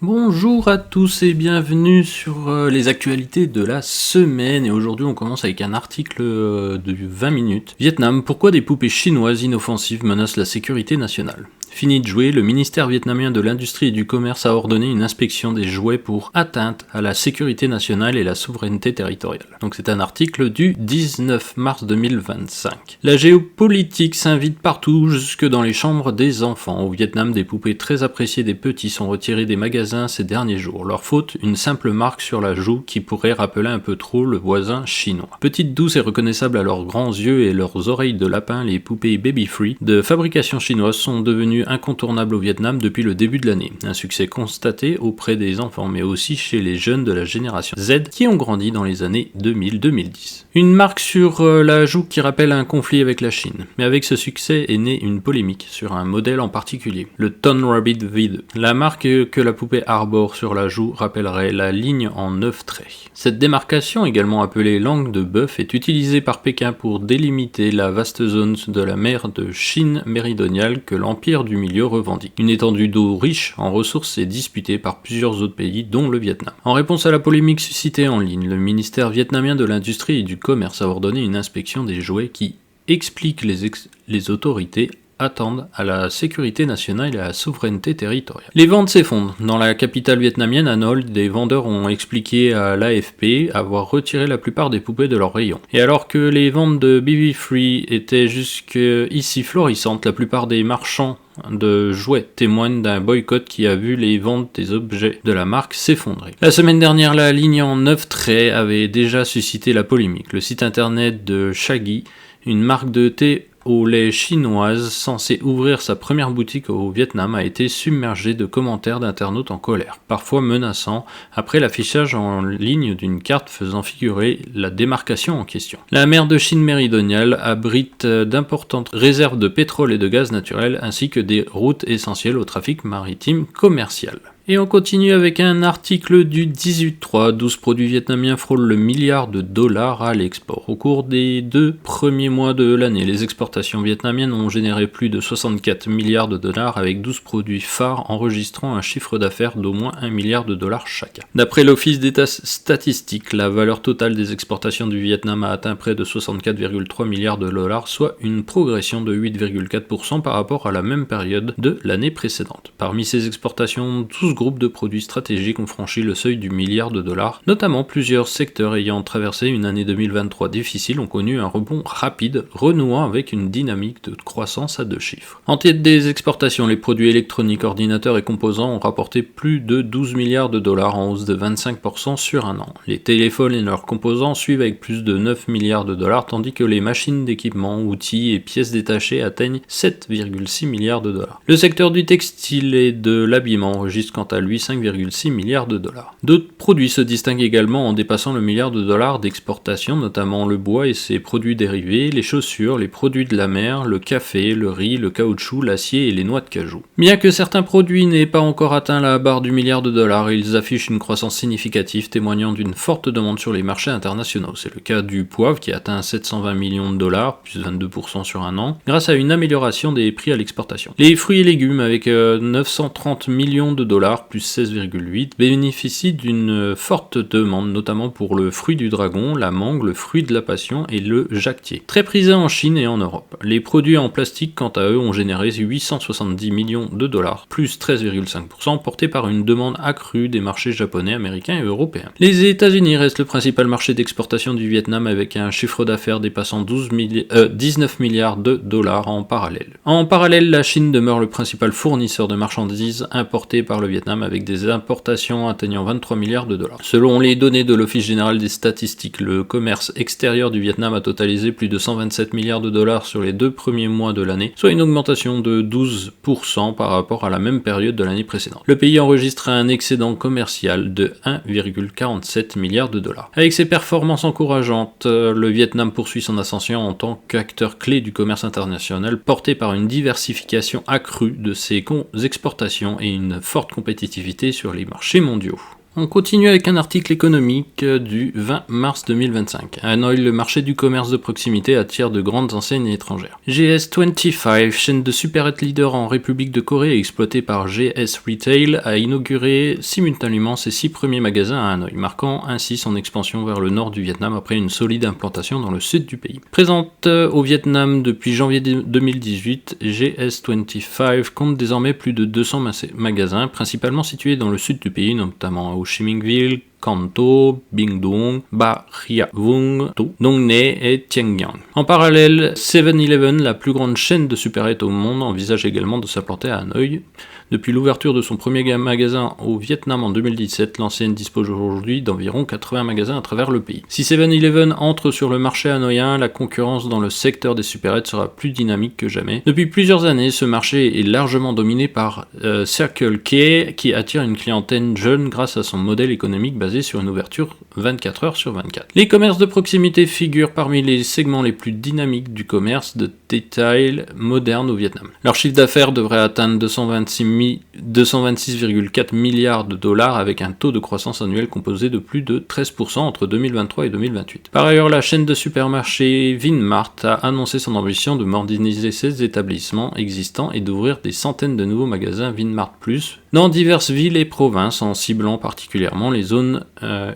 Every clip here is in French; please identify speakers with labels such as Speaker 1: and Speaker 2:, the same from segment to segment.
Speaker 1: Bonjour à tous et bienvenue sur les actualités de la semaine. Et aujourd'hui on commence avec un article de 20 minutes. Vietnam, pourquoi des poupées chinoises inoffensives menacent la sécurité nationale? Fini de jouer, le ministère vietnamien de l'Industrie et du Commerce a ordonné une inspection des jouets pour atteinte à la sécurité nationale et la souveraineté territoriale. Donc c'est un article du 19 mars 2025. La géopolitique s'invite partout, jusque dans les chambres des enfants. Au Vietnam, des poupées très appréciées des petits sont retirées des magasins ces derniers jours. Leur faute, une simple marque sur la joue qui pourrait rappeler un peu trop le voisin chinois. Petites, douces et reconnaissables à leurs grands yeux et leurs oreilles de lapin, les poupées Baby Free de fabrication chinoise sont devenues incontournables au Vietnam depuis le début de l'année. Un succès constaté auprès des enfants, mais aussi chez les jeunes de la génération Z qui ont grandi dans les années 2000-2010. Une marque sur la joue qui rappelle un conflit avec la Chine. Mais avec ce succès est née une polémique sur un modèle en particulier, le Ton Rabbit V2. La marque que la poupée arbore sur la joue rappellerait la ligne en 9 traits. Cette démarcation, également appelée langue de bœuf, est utilisée par Pékin pour délimiter la vaste zone de la mer de Chine méridionale que l'Empire du Milieu revendique. Une étendue d'eau riche en ressources est disputée par plusieurs autres pays, dont le Vietnam. En réponse à la polémique suscitée en ligne, le ministère vietnamien de l'Industrie et du Commerce a ordonné une inspection des jouets qui explique les autorités attendent à la sécurité nationale et à la souveraineté territoriale. Les ventes s'effondrent. Dans la capitale vietnamienne, Hanoi, des vendeurs ont expliqué à l'AFP avoir retiré la plupart des poupées de leurs rayons. Et alors que les ventes de Baby Free étaient jusqu'ici florissantes, la plupart des marchands de jouets témoignent d'un boycott qui a vu les ventes des objets de la marque s'effondrer. La semaine dernière, la ligne en 9 traits avait déjà suscité la polémique. Le site internet de Shaggy, une marque de thé au lait chinoise censée ouvrir sa première boutique au Vietnam, a été submergé de commentaires d'internautes en colère, parfois menaçants, après l'affichage en ligne d'une carte faisant figurer la démarcation en question. La mer de Chine méridionale abrite d'importantes réserves de pétrole et de gaz naturel, ainsi que des routes essentielles au trafic maritime commercial. Et on continue avec un article du 18-3. 12 produits vietnamiens frôlent le milliard de dollars à l'export. Au cours des 2 premiers mois de l'année, les exportations vietnamiennes ont généré plus de 64 milliards de dollars avec 12 produits phares enregistrant un chiffre d'affaires d'au moins 1 milliard de dollars chacun. D'après l'Office d'État statistique, la valeur totale des exportations du Vietnam a atteint près de 64,3 milliards de dollars, soit une progression de 8,4% par rapport à la même période de l'année précédente. Parmi ces exportations, 12 groupes de produits stratégiques ont franchi le seuil du milliard de dollars, notamment plusieurs secteurs ayant traversé une année 2023 difficile ont connu un rebond rapide, renouant avec une dynamique de croissance à 2 chiffres. En tête des exportations, les produits électroniques, ordinateurs et composants ont rapporté plus de 12 milliards de dollars en hausse de 25% sur un an. Les téléphones et leurs composants suivent avec plus de 9 milliards de dollars, tandis que les machines d'équipement, outils et pièces détachées atteignent 7,6 milliards de dollars. Le secteur du textile et de l'habillement enregistre quant à lui 5,6 milliards de dollars. D'autres produits se distinguent également en dépassant le milliard de dollars d'exportation, notamment le bois et ses produits dérivés, les chaussures, les produits de la mer, le café, le riz, le caoutchouc, l'acier et les noix de cajou. Bien que certains produits n'aient pas encore atteint la barre du milliard de dollars, ils affichent une croissance significative témoignant d'une forte demande sur les marchés internationaux. C'est le cas du poivre qui atteint 720 millions de dollars, plus 22% sur un an, grâce à une amélioration des prix à l'exportation. Les fruits et légumes avec 930 millions de dollars, plus 16,8, bénéficient d'une forte demande, notamment pour le fruit du dragon, la mangue, le fruit de la passion et le jacquier. Très prisés en Chine et en Europe. Les produits en plastique, quant à eux, ont généré 870 millions de dollars, plus 13,5%, portés par une demande accrue des marchés japonais, américains et européens. Les États-Unis restent le principal marché d'exportation du Vietnam avec un chiffre d'affaires dépassant 19 milliards de dollars en parallèle. En parallèle, la Chine demeure le principal fournisseur de marchandises importées par le Vietnam avec des importations atteignant 23 milliards de dollars. Selon les données de l'Office général des statistiques, le commerce extérieur du Vietnam a totalisé plus de 127 milliards de dollars sur les 2 premiers mois de l'année, soit une augmentation de 12% par rapport à la même période de l'année précédente. Le pays enregistre un excédent commercial de 1,47 milliard de dollars. Avec ses performances encourageantes, le Vietnam poursuit son ascension en tant qu'acteur clé du commerce international, porté par une diversification accrue de ses exportations et une forte compétitivité sur les marchés mondiaux. On continue avec un article économique du 20 mars 2025. À Hanoï, le marché du commerce de proximité attire de grandes enseignes étrangères. GS25, chaîne de supérette leader en République de Corée et exploitée par GS Retail, a inauguré simultanément ses 6 premiers magasins à Hanoï, marquant ainsi son expansion vers le nord du Vietnam après une solide implantation dans le sud du pays. Présente au Vietnam depuis janvier 2018, GS25 compte désormais plus de 200 magasins, principalement situés dans le sud du pays, notamment à Ho Chi Minh Ville, Can Tho, Binh Duong, Ba Ria Vung, Dong Ne et Thieng Giang. En parallèle, 7-Eleven, la plus grande chaîne de supérettes au monde, envisage également de s'implanter à Hanoï. Depuis l'ouverture de son premier magasin au Vietnam en 2017, l'enseigne dispose aujourd'hui d'environ 80 magasins à travers le pays. Si 7-Eleven entre sur le marché hanoïen, la concurrence dans le secteur des supérettes sera plus dynamique que jamais. Depuis plusieurs années, ce marché est largement dominé par Circle K, qui attire une clientèle jeune grâce à son modèle économique basé sur une ouverture 24 heures sur 24. Les commerces de proximité figurent parmi les segments les plus dynamiques du commerce de détail moderne au Vietnam. Leur chiffre d'affaires devrait atteindre 226,4 milliards de dollars avec un taux de croissance annuel composé de plus de 13% entre 2023 et 2028. Par ailleurs, la chaîne de supermarchés Vinmart a annoncé son ambition de moderniser ses établissements existants et d'ouvrir des centaines de nouveaux magasins Vinmart Plus dans diverses villes et provinces en ciblant particulièrement les zones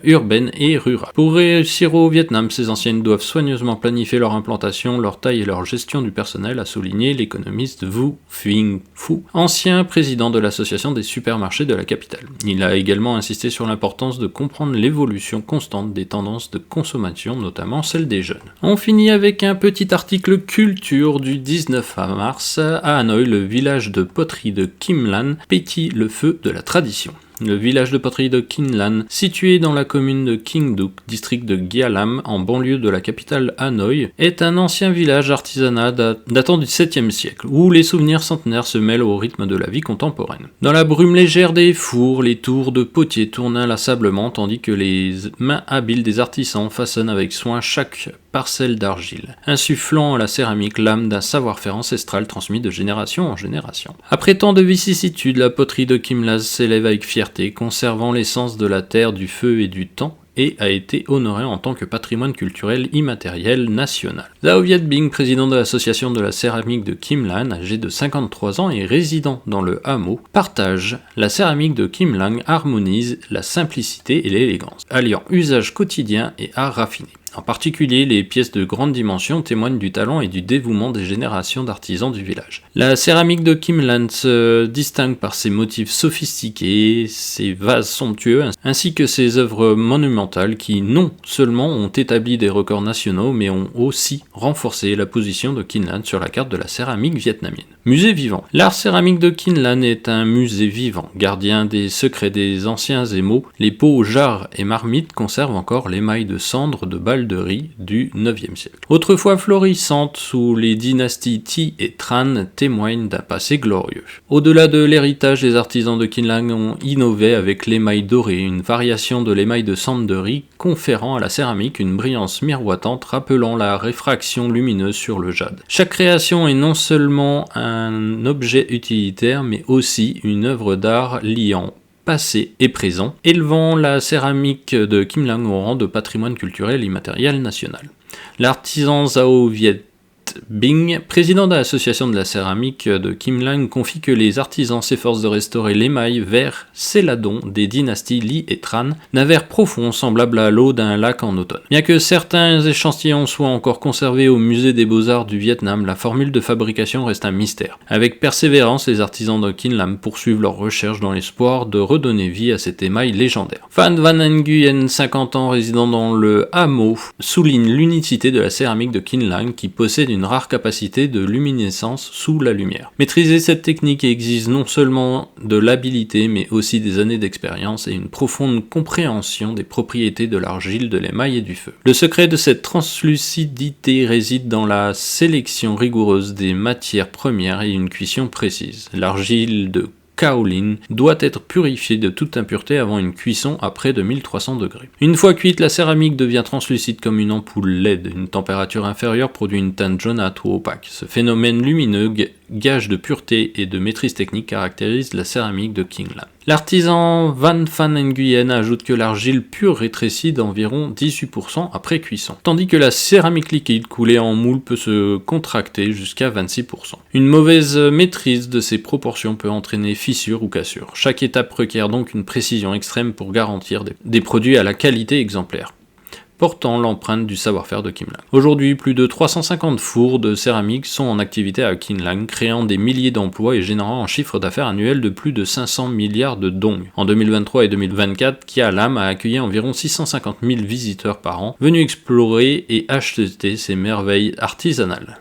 Speaker 1: urbaines et rurales. Pour réussir au Vietnam, ces enseignes doivent soigneusement planifier leur implantation, leur taille et leur gestion du personnel, a souligné l'économiste Vu Phinh Phu, ancien président de l'association des supermarchés de la capitale. Il a également insisté sur l'importance de comprendre l'évolution constante des tendances de consommation, notamment celle des jeunes. On finit avec un petit article culture du 19 mars. À Hanoï, le village de poterie de Kim Lan pétille le feu de la tradition. Le village de poterie de Kim Lan, situé dans la commune de Kinh Duc, district de Gia Lam, en banlieue de la capitale Hanoï, est un ancien village artisanat datant du 7e siècle, où les souvenirs centenaires se mêlent au rythme de la vie contemporaine. Dans la brume légère des fours, les tours de potiers tournent inlassablement, tandis que les mains habiles des artisans façonnent avec soin chaque parcelle d'argile, insufflant à la céramique l'âme d'un savoir-faire ancestral transmis de génération en génération. Après tant de vicissitudes, la poterie de Kim Lan s'élève avec fierté, conservant l'essence de la terre, du feu et du temps, et a été honorée en tant que patrimoine culturel immatériel national. Zhao Vietbing, président de l'association de la céramique de Kim Lan, âgé de 53 ans et résident dans le hameau, partage: la céramique de Kim Lan harmonise la simplicité et l'élégance, alliant usage quotidien et art raffiné. En particulier, les pièces de grande dimension témoignent du talent et du dévouement des générations d'artisans du village. La céramique de Kim Lan se distingue par ses motifs sophistiqués, ses vases somptueux, ainsi que ses œuvres monumentales qui non seulement ont établi des records nationaux, mais ont aussi renforcé la position de Kim Lan sur la carte de la céramique vietnamienne. Musée vivant. L'art céramique de Kim Lan est un musée vivant, gardien des secrets des anciens émaux. Les pots, jarres et marmites conservent encore l'émail de cendres de balles de riz du 9e siècle. Autrefois florissante sous les dynasties Thi et Tran, témoigne d'un passé glorieux. Au-delà de l'héritage, les artisans de Kim Lan ont innové avec l'émail doré, une variation de l'émail de cendre de riz, conférant à la céramique une brillance miroitante rappelant la réfraction lumineuse sur le jade. Chaque création est non seulement un objet utilitaire, mais aussi une œuvre d'art liant passé et présent, élevant la céramique de Kim Lan au rang de patrimoine culturel immatériel national. L'artisan Zhao Vietbing, président de l'association de la céramique de Kim Lan, confie que les artisans s'efforcent de restaurer l'émail vert céladon des dynasties Li et Tran, d'un vert profond semblable à l'eau d'un lac en automne. Bien que certains échantillons soient encore conservés au musée des beaux-arts du Vietnam, la formule de fabrication reste un mystère. Avec persévérance, les artisans de Kim Lan poursuivent leurs recherches dans l'espoir de redonner vie à cet émail légendaire. Phan Van Nguyen, 50 ans, résident dans le hameau, souligne l'unicité de la céramique de Kim Lan qui possède une rare capacité de luminescence sous la lumière. Maîtriser cette technique exige non seulement de l'habileté, mais aussi des années d'expérience et une profonde compréhension des propriétés de l'argile, de l'émail et du feu. Le secret de cette translucidité réside dans la sélection rigoureuse des matières premières et une cuisson précise. L'argile de kaolin doit être purifiée de toute impureté avant une cuisson à près de 1300 degrés. Une fois cuite, la céramique devient translucide comme une ampoule LED. Une température inférieure produit une teinte jaunâtre ou opaque. Ce phénomène lumineux gage de pureté et de maîtrise technique caractérise la céramique de Kingland. L'artisan Van van Nguyen ajoute que l'argile pure rétrécit d'environ 18% après cuisson, tandis que la céramique liquide coulée en moule peut se contracter jusqu'à 26%. Une mauvaise maîtrise de ces proportions peut entraîner fissures ou cassures. Chaque étape requiert donc une précision extrême pour garantir des produits à la qualité exemplaire, portant l'empreinte du savoir-faire de Kim Lang. Aujourd'hui, plus de 350 fours de céramique sont en activité à Kim Lang, créant des milliers d'emplois et générant un chiffre d'affaires annuel de plus de 500 milliards de dong. En 2023 et 2024, Kia Lam a accueilli environ 650 000 visiteurs par an, venus explorer et acheter ces merveilles artisanales.